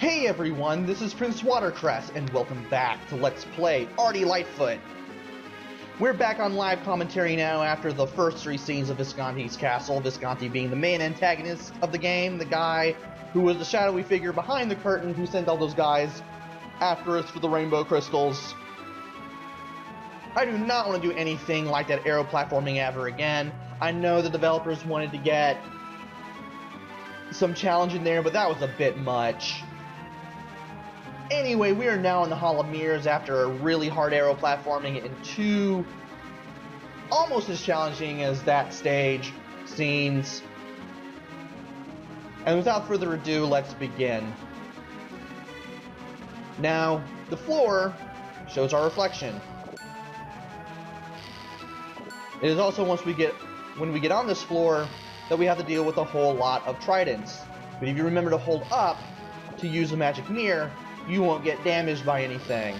Hey everyone, this is PrinceWatercress, and welcome back to Let's Play Ardy Lightfoot. We're back on live commentary now after the first three scenes of Visconti's castle, Visconti being the main antagonist of the game, the guy who was the shadowy figure behind the curtain who sent all those guys after us for the rainbow crystals. I do not want to do anything like that arrow platforming ever again. I know the developers wanted to get some challenge in there, but that was a bit much. Anyway, we are now in the Hall of Mirrors after a really hard arrow platforming and two almost as challenging as that stage scenes. And without further ado, let's begin. Now, the floor shows our reflection. It is also when we get on this floor that we have to deal with a whole lot of tridents. But if you remember to hold up to use a magic mirror, you won't get damaged by anything.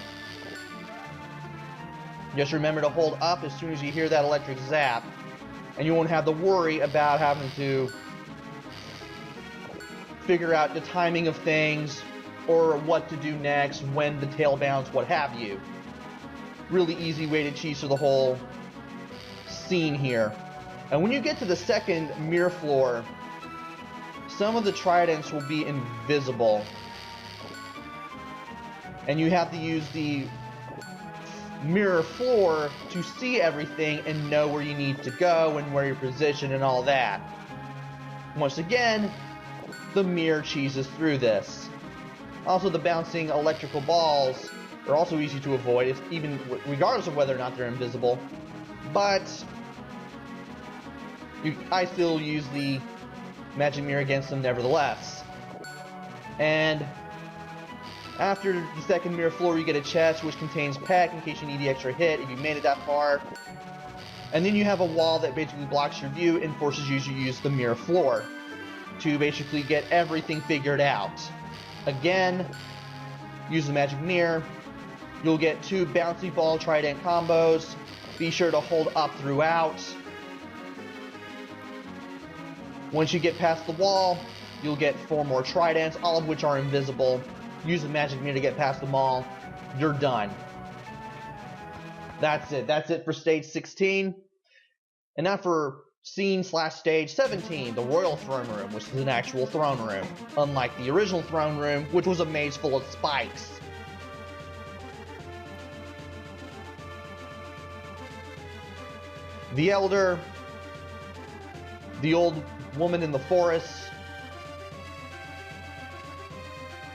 Just remember to hold up as soon as you hear that electric zap, and you won't have to worry about having to figure out the timing of things or what to do next, when the tail bounce, what have you. Really easy way to cheese through the whole scene here. And when you get to the second mirror floor, some of the tridents will be invisible. And you have to use the mirror floor to see everything and know where you need to go and where you're positioned and all that. Once again, the mirror cheeses through this. Also, the bouncing electrical balls are also easy to avoid, even regardless of whether or not they're invisible. But I still use the magic mirror against them nevertheless. And after the second mirror floor, you get a chest which contains Peck in case you need the extra hit if you made it that far. And then you have a wall that basically blocks your view and forces you to use the mirror floor to basically get everything figured out. Again, use the magic mirror. You'll get 2 bouncy ball trident combos. Be sure to hold up throughout. Once you get past the wall, you'll get 4 more tridents, all of which are invisible. Use the magic mirror to get past them all. You're done. That's it. That's it for stage 16. And now for scene/stage 17, the Royal Throne Room, which is an actual throne room, unlike the original throne room, which was a maze full of spikes. The Elder, the old woman in the forest,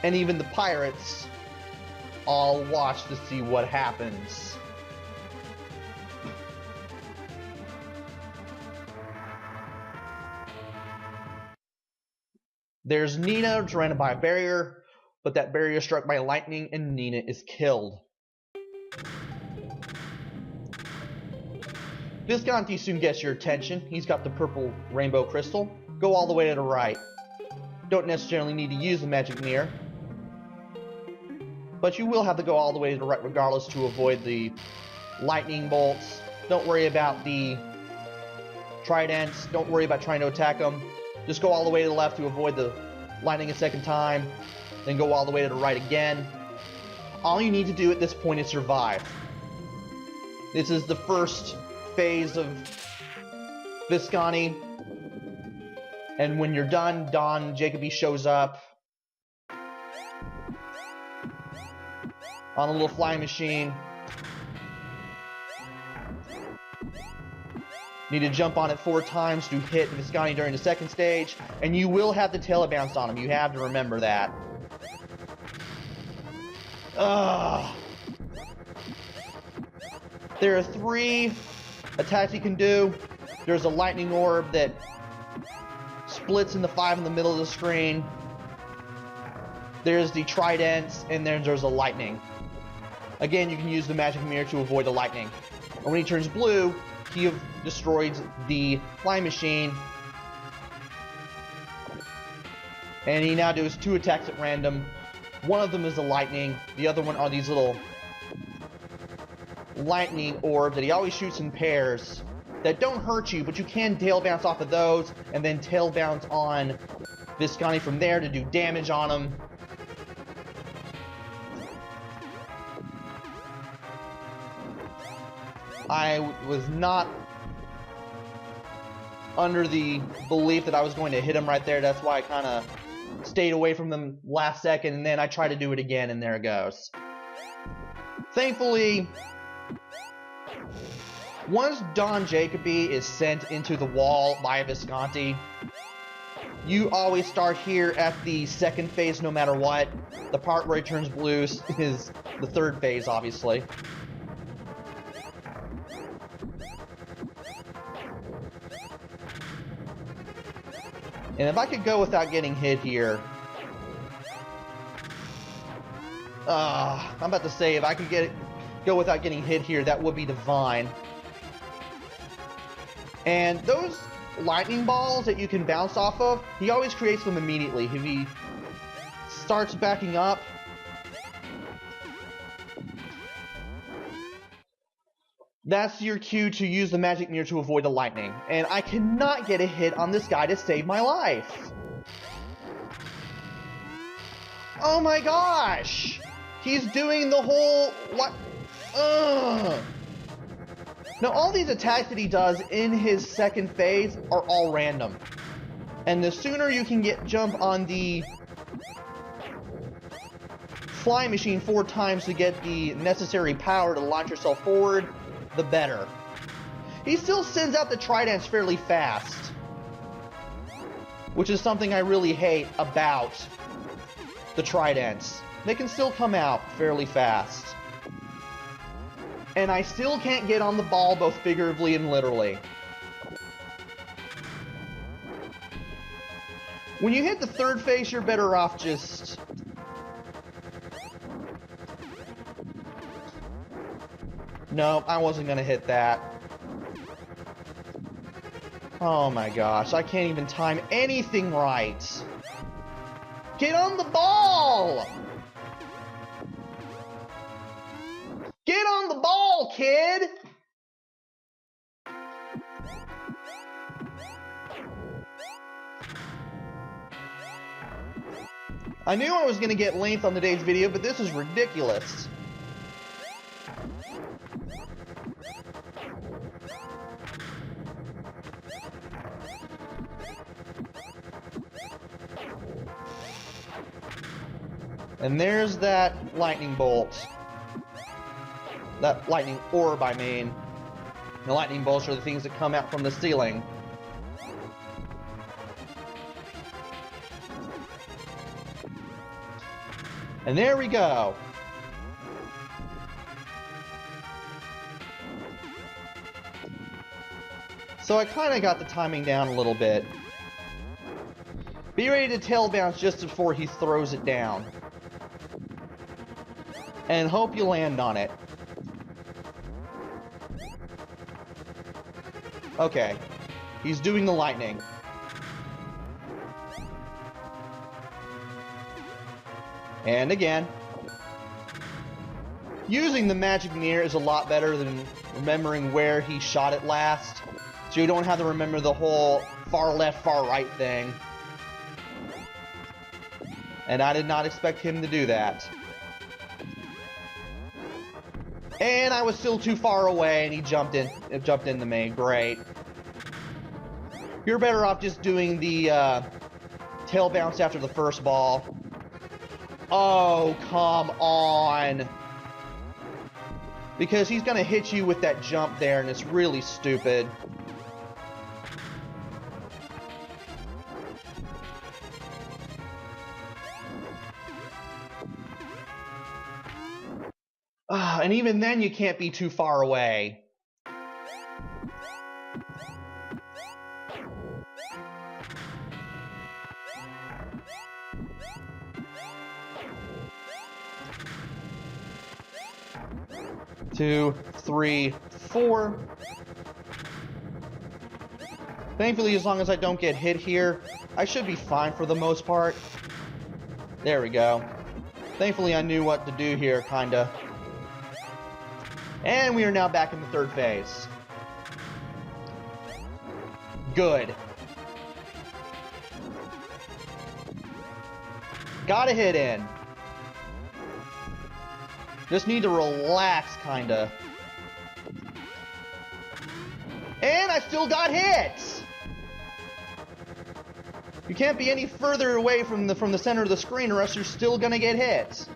and even the pirates all watch to see what happens. There's Nina surrounded by a barrier, but that barrier is struck by lightning and Nina is killed. Visconti soon gets your attention. He's got the purple rainbow crystal. Go all the way to the right. Don't necessarily need to use the magic mirror, but you will have to go all the way to the right regardless to avoid the lightning bolts. Don't worry about the tridents. Don't worry about trying to attack them. Just go all the way to the left to avoid the lightning a second time. Then go all the way to the right again. All you need to do at this point is survive. This is the first phase of Visconti. And when you're done, Don Jacoby shows up on a little flying machine. Need to jump on it 4 times to hit Visconti during the second stage, and you will have the tail bounce on him. You have to remember that. Ugh. There are 3 attacks you can do. There's a lightning orb that splits into 5 in the middle of the screen. There's the tridents, and then there's a lightning. Again, you can use the magic mirror to avoid the lightning. And when he turns blue, he destroys the flying machine. And he now does 2 attacks at random. One of them is the lightning. The other one are these little lightning orbs that he always shoots in pairs that don't hurt you, but you can tail bounce off of those and then tail bounce on Visconti from there to do damage on him. I was not under the belief that I was going to hit him right there. That's why I kind of stayed away from them last second, and then I tried to do it again, and there it goes. Thankfully, once Don Jacoby is sent into the wall by Visconti, you always start here at the second phase no matter what. The part where he turns blue is the third phase, obviously. And if I could go without getting hit here... I'm about to say, if I could go without getting hit here, that would be divine. And those lightning balls that you can bounce off of, he always creates them immediately. If he starts backing up... that's your cue to use the magic mirror to avoid the lightning. And I cannot get a hit on this guy to save my life. Oh my gosh! He's doing the whole... what? Ugh! Now all these attacks that he does in his second phase are all random. And the sooner you can jump on the flying machine 4 times to get the necessary power to launch yourself forward, the better. He still sends out the tridents fairly fast, which is something I really hate about the tridents. They can still come out fairly fast. And I still can't get on the ball both figuratively and literally. When you hit the third phase, you're better off just... no, I wasn't gonna hit that. Oh my gosh, I can't even time anything right. Get on the ball! Get on the ball, kid! I knew I was gonna get length on today's video, but this is ridiculous. And there's that lightning bolt. That lightning orb, I mean. The lightning bolts are the things that come out from the ceiling. And there we go. So I kind of got the timing down a little bit. Be ready to tail bounce just before he throws it down. And hope you land on it. Okay. He's doing the lightning. And again. Using the magic mirror is a lot better than remembering where he shot it last. So you don't have to remember the whole far left, far right thing. And I did not expect him to do that. And I was still too far away, and he jumped into me. Great. You're better off just doing the tail bounce after the first ball. Oh, come on. Because he's going to hit you with that jump there, and it's really stupid. And even then, you can't be too far away. Two, three, four. Thankfully, as long as I don't get hit here, I should be fine for the most part. There we go. Thankfully, I knew what to do here, kinda. And we are now back in the third phase. Good. Got a hit in. Just need to relax, kinda. I still got hit! You can't be any further away from the center of the screen or else you're still gonna get hit.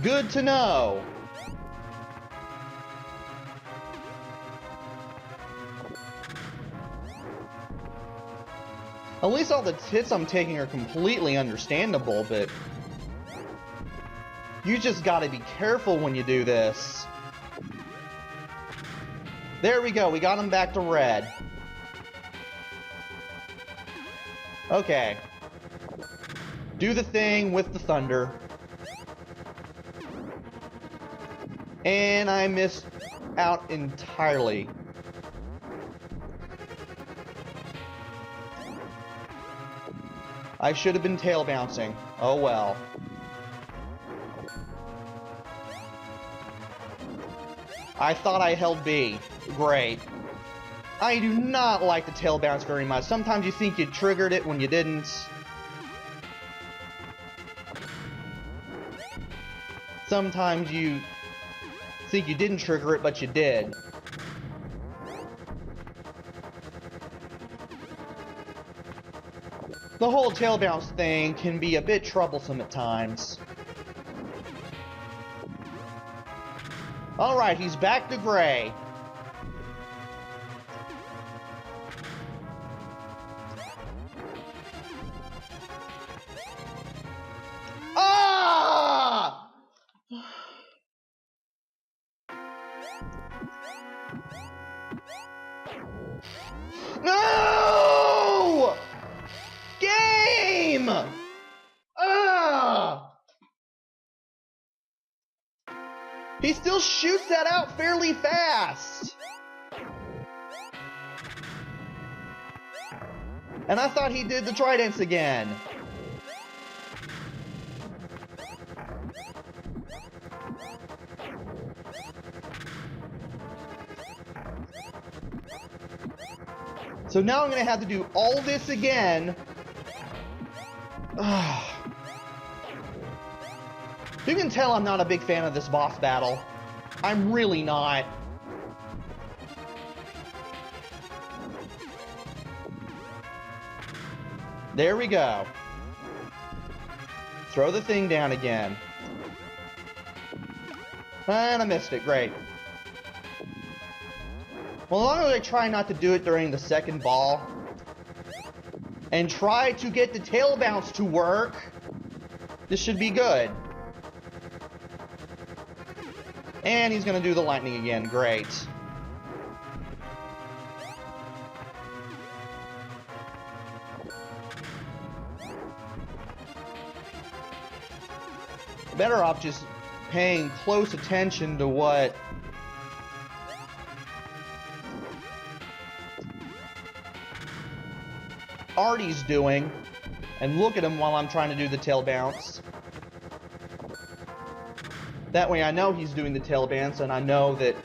Good to know. At least all the hits I'm taking are completely understandable, but you just gotta be careful when you do this. There we go, we got him back to red. Okay. Do the thing with the thunder. And I missed out entirely. I should have been tail bouncing. Oh well. I thought I held B. Great. I do not like the tail bounce very much. Sometimes you think you triggered it when you didn't. Sometimes you think you didn't trigger it, but you did. The whole tail bounce thing can be a bit troublesome at times. Alright, he's back to gray. Ah! No! Game! Ah! He still shoots that out fairly fast. And I thought he did the tridents again. So now I'm going to have to do all this again. You can tell I'm not a big fan of this boss battle. I'm really not. There we go. Throw the thing down again. And I missed it. Great. Well, as long as I try not to do it during the second ball, and try to get the tail bounce to work, this should be good. And he's going to do the lightning again. Great. Better off just paying close attention to what Ardy's doing, and look at him while I'm trying to do the tail bounce. That way I know he's doing the tail bounce, and I know that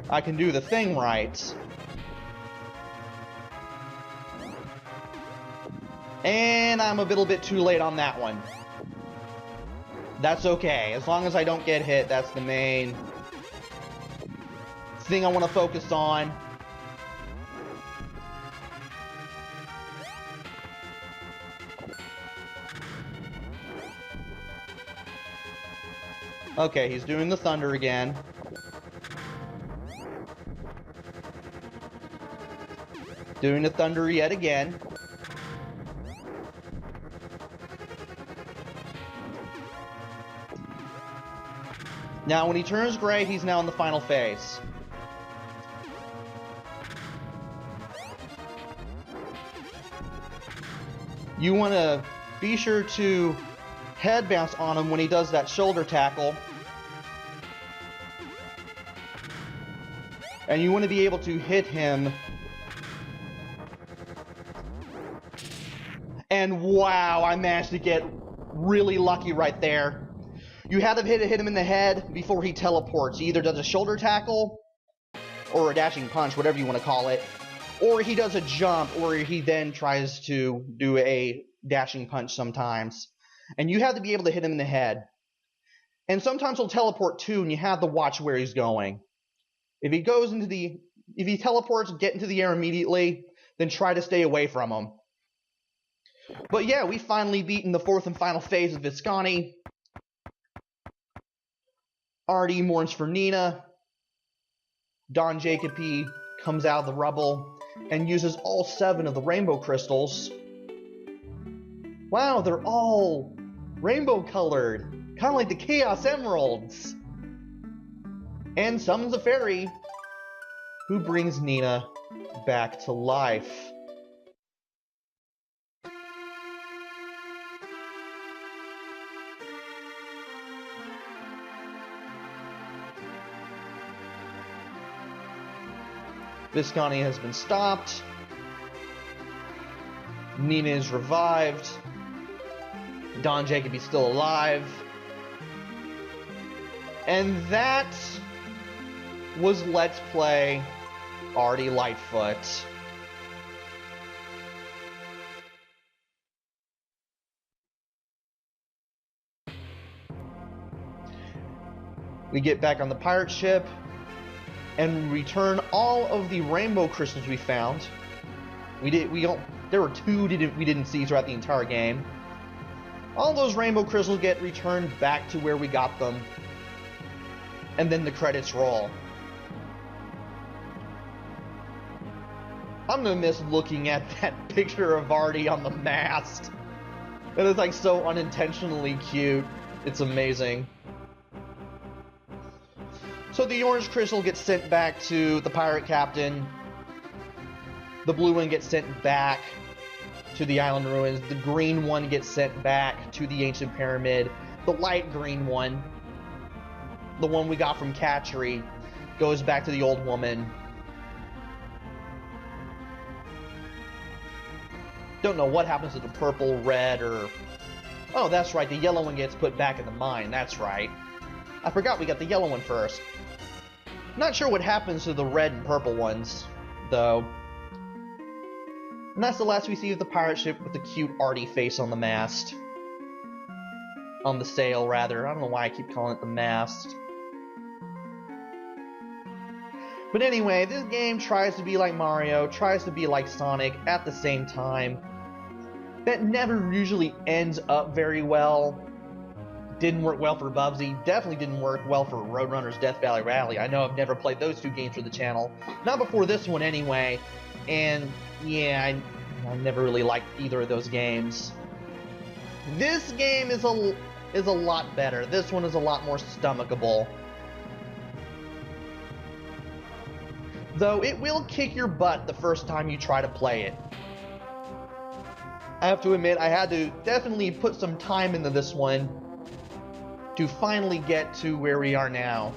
I can do the thing right. And I'm a little bit too late on that one. That's okay. As long as I don't get hit, that's the main thing I want to focus on. Okay, he's doing the thunder again. Doing the thunder yet again. Now, when he turns gray, he's now in the final phase. You want to be sure to head bounce on him when he does that shoulder tackle. And you want to be able to hit him. And wow, I managed to get really lucky right there. You had to hit him in the head before he teleports. He either does a shoulder tackle or a dashing punch, whatever you want to call it. Or he does a jump, or he then tries to do a dashing punch sometimes. and you have to be able to hit him in the head. And sometimes he'll teleport too, and you have to watch where he's going. If he teleports, get into the air immediately, then try to stay away from him. But yeah, we finally beaten the fourth and final phase of Visconti. Ardy mourns for Nina. Don Jacoby comes out of the rubble and uses all 7 of the rainbow crystals. Wow, they're all rainbow colored, kind of like the Chaos Emeralds. And summons a fairy who brings Nina back to life. Visconti has been stopped. Nina is revived. Don Jacoby is still alive. And that was Let's Play Ardy Lightfoot. We get back on the pirate ship and return all of the rainbow crystals we found. There were 2 we didn't see throughout the entire game. All those rainbow crystals get returned back to where we got them. And then the credits roll. I'm gonna miss looking at that picture of Ardy on the mast. It is like so unintentionally cute. It's amazing. So the orange crystal gets sent back to the pirate captain. The blue one gets sent back to the island ruins. The green one gets sent back to the ancient pyramid. The light green one, the one we got from Catchery, goes back to the old woman. Don't know what happens to the purple, red, or... Oh, that's right, the yellow one gets put back in the mine, that's right. I forgot we got the yellow one first. Not sure what happens to the red and purple ones, though. And that's the last we see of the pirate ship with the cute Ardy face on the mast. On the sail, rather. I don't know why I keep calling it the mast. But anyway, this game tries to be like Mario, tries to be like Sonic at the same time. That never usually ends up very well. Didn't work well for Bubsy, definitely didn't work well for Roadrunner's Death Valley Rally. I know I've never played those 2 games for the channel. Not before this one anyway. And yeah, I never really liked either of those games. This game is a lot better. This one is a lot more stomachable. Though it will kick your butt the first time you try to play it. I have to admit, I had to definitely put some time into this one to finally get to where we are now.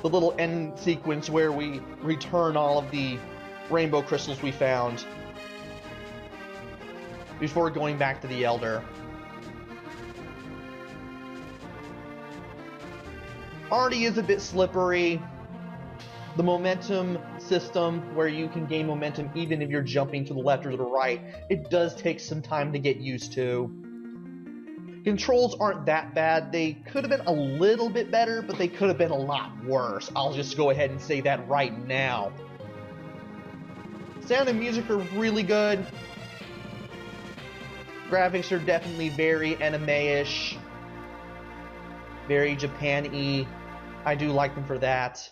The little end sequence where we return all of the rainbow crystals we found before going back to the Elder. Ardy is a bit slippery. The momentum system, where you can gain momentum even if you're jumping to the left or to the right, it does take some time to get used to. Controls aren't that bad. They could have been a little bit better, but they could have been a lot worse. I'll just go ahead and say that right now. Sound and music are really good. Graphics are definitely very anime-ish, very Japan-y. I do like them for that.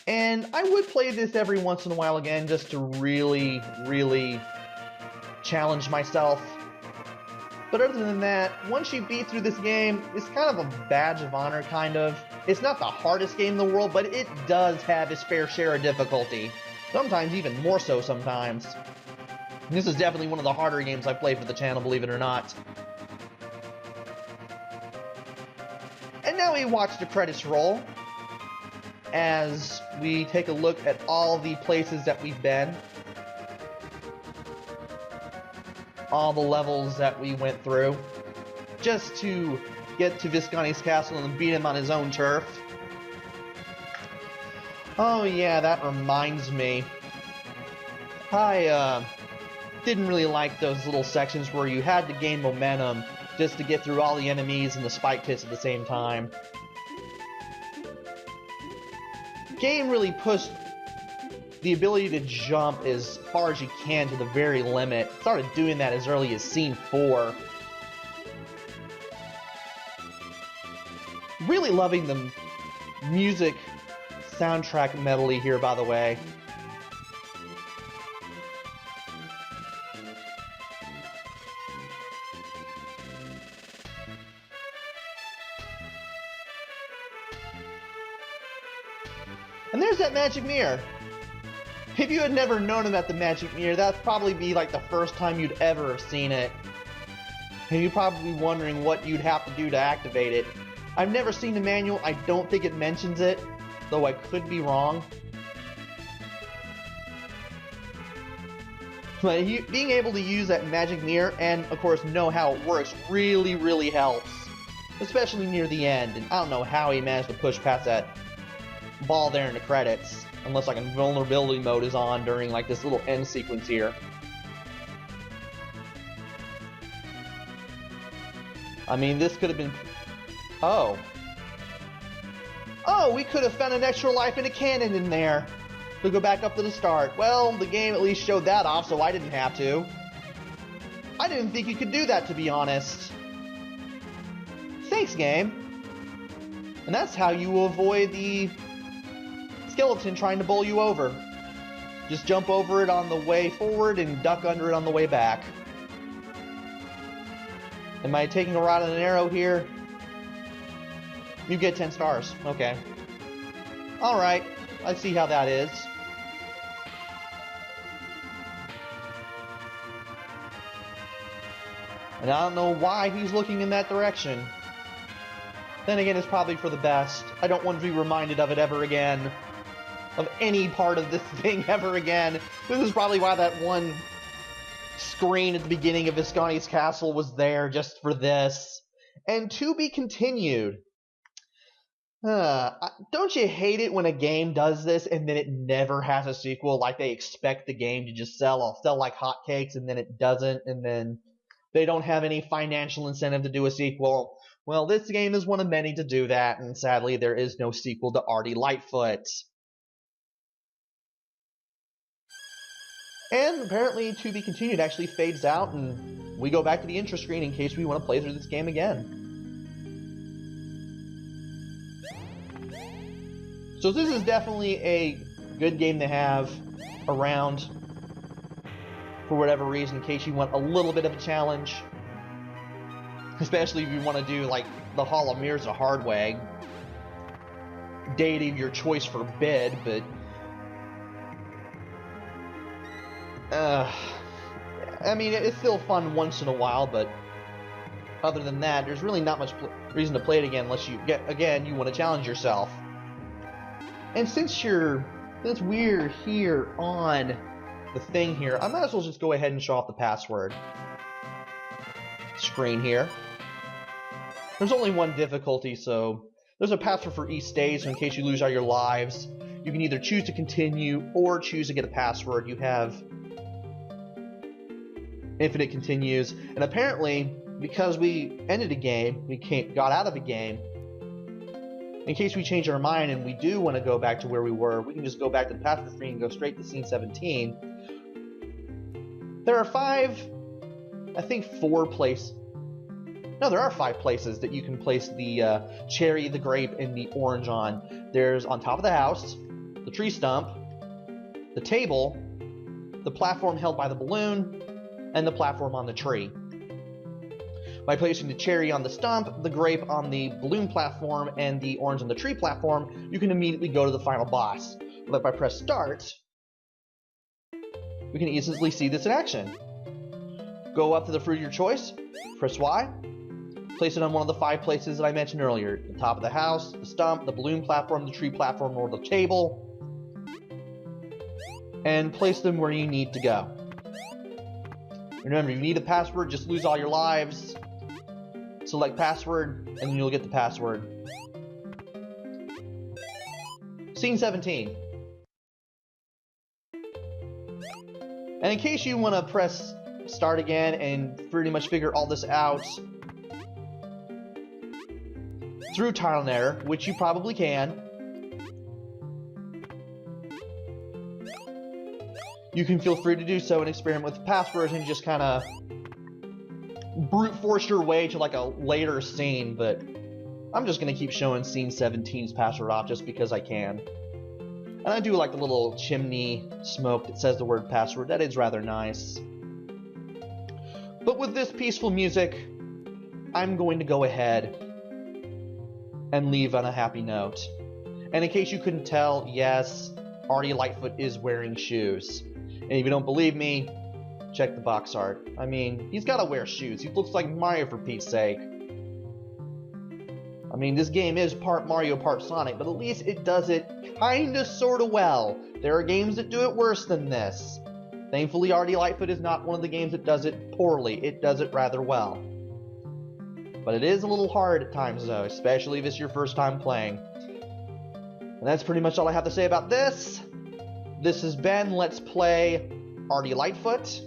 And I would play this every once in a while again, just to really, really challenge myself. But other than that, once you beat through this game, it's kind of a badge of honor, kind of. It's not the hardest game in the world, but it does have its fair share of difficulty. Sometimes even more so sometimes. And this is definitely one of the harder games I've played for the channel, believe it or not. And now we watch the credits roll as we take a look at all the places that we've been. All the levels that we went through. Just to get to Visconti's castle and beat him on his own turf. Oh yeah, that reminds me. I didn't really like those little sections where you had to gain momentum just to get through all the enemies and the spike pits at the same time. Game really pushed the ability to jump as far as you can to the very limit. Started doing that as early as Scene 4. Really loving the music soundtrack medley here, by the way. And there's that magic mirror. If you had never known about the magic mirror, that'd probably be like the first time you'd ever have seen it. And you'd probably be wondering what you'd have to do to activate it. I've never seen the manual. I don't think it mentions it, though I could be wrong. But being able to use that magic mirror and, of course, know how it works really, really helps. Especially near the end. And I don't know how he managed to push past that ball there in the credits. Unless like invulnerability mode is on during like this little end sequence here. I mean, this could have been... Oh. Oh, we could have found an extra life in a cannon in there to go back up to the start. Well, the game at least showed that off, so I didn't have to. I didn't think you could do that, to be honest. Thanks, game. And that's how you avoid the skeleton trying to bowl you over. Just jump over it on the way forward and duck under it on the way back. Am I taking a rod and an arrow here? You get 10 stars. Okay. Alright. I see how that is. And I don't know why he's looking in that direction. Then again, it's probably for the best. I don't want to be reminded of it ever again. Of any part of this thing ever again. This is probably why that one screen at the beginning of Visconti's castle was there, just for this. And to be continued. Don't you hate it when a game does this and then it never has a sequel? Like they expect the game to just sell like hotcakes and then it doesn't, and then they don't have any financial incentive to do a sequel. Well, this game is one of many to do that, and sadly there is no sequel to Ardy Lightfoot. And apparently to be continued actually fades out and we go back to the intro screen in case we want to play through this game again. So this is definitely a good game to have around for whatever reason, in case you want a little bit of a challenge. Especially if you want to do like the Hall of Mirrors the hard way. Deity of your choice forbid, but... I mean, it's still fun once in a while, but other than that, there's really not much reason to play it again unless you you want to challenge yourself. And since we're here on the thing here, I might as well just go ahead and show off the password screen here. There's only one difficulty, so there's a password for each stage, so in case you lose all your lives, you can either choose to continue or choose to get a password. You have infinite continues, and apparently, because we ended a game, got out of a game, in case we change our mind and we do want to go back to where we were, we can just go back to the password screen and go straight to scene 17. There are 4 places. No, there are 5 places that you can place the cherry, the grape, and the orange on. There's on top of the house, the tree stump, the table, the platform held by the balloon, and the platform on the tree. By placing the cherry on the stump, the grape on the balloon platform, and the orange on the tree platform, you can immediately go to the final boss. But if I press start, we can easily see this in action. Go up to the fruit of your choice, press Y, place it on one of the 5 places that I mentioned earlier. The top of the house, the stump, the balloon platform, the tree platform, or the table. And place them where you need to go. Remember, if you need a password, just lose all your lives. Select password, and then you'll get the password. Scene 17. And in case you want to press start again and pretty much figure all this out through trial and error, which you probably can, you can feel free to do so and experiment with the passwords and just kind of brute force your way to like a later scene, but I'm just going to keep showing scene 17's password off just because I can. And I do like the little chimney smoke that says the word password. That is rather nice. But with this peaceful music, I'm going to go ahead and leave on a happy note. And in case you couldn't tell, yes, Ardy Lightfoot is wearing shoes. And if you don't believe me, check the box art. I mean, he's gotta wear shoes. He looks like Mario for Pete's sake. I mean, this game is part Mario, part Sonic, but at least it does it kinda sorta well. There are games that do it worse than this. Thankfully, Ardy Lightfoot is not one of the games that does it poorly. It does it rather well. But it is a little hard at times, though, especially if it's your first time playing. And that's pretty much all I have to say about this. This has been Let's Play Ardy Lightfoot.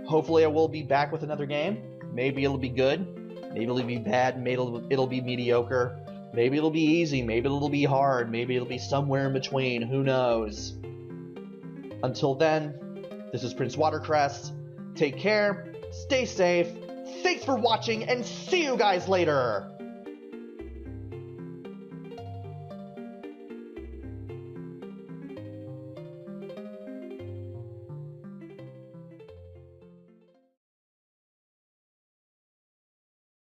Hopefully I will be back with another game. Maybe it'll be good. Maybe it'll be bad. Maybe it'll be mediocre. Maybe it'll be easy. Maybe it'll be hard. Maybe it'll be somewhere in between. Who knows? Until then, this is PrinceWatercress. Take care. Stay safe. Thanks for watching, and see you guys later!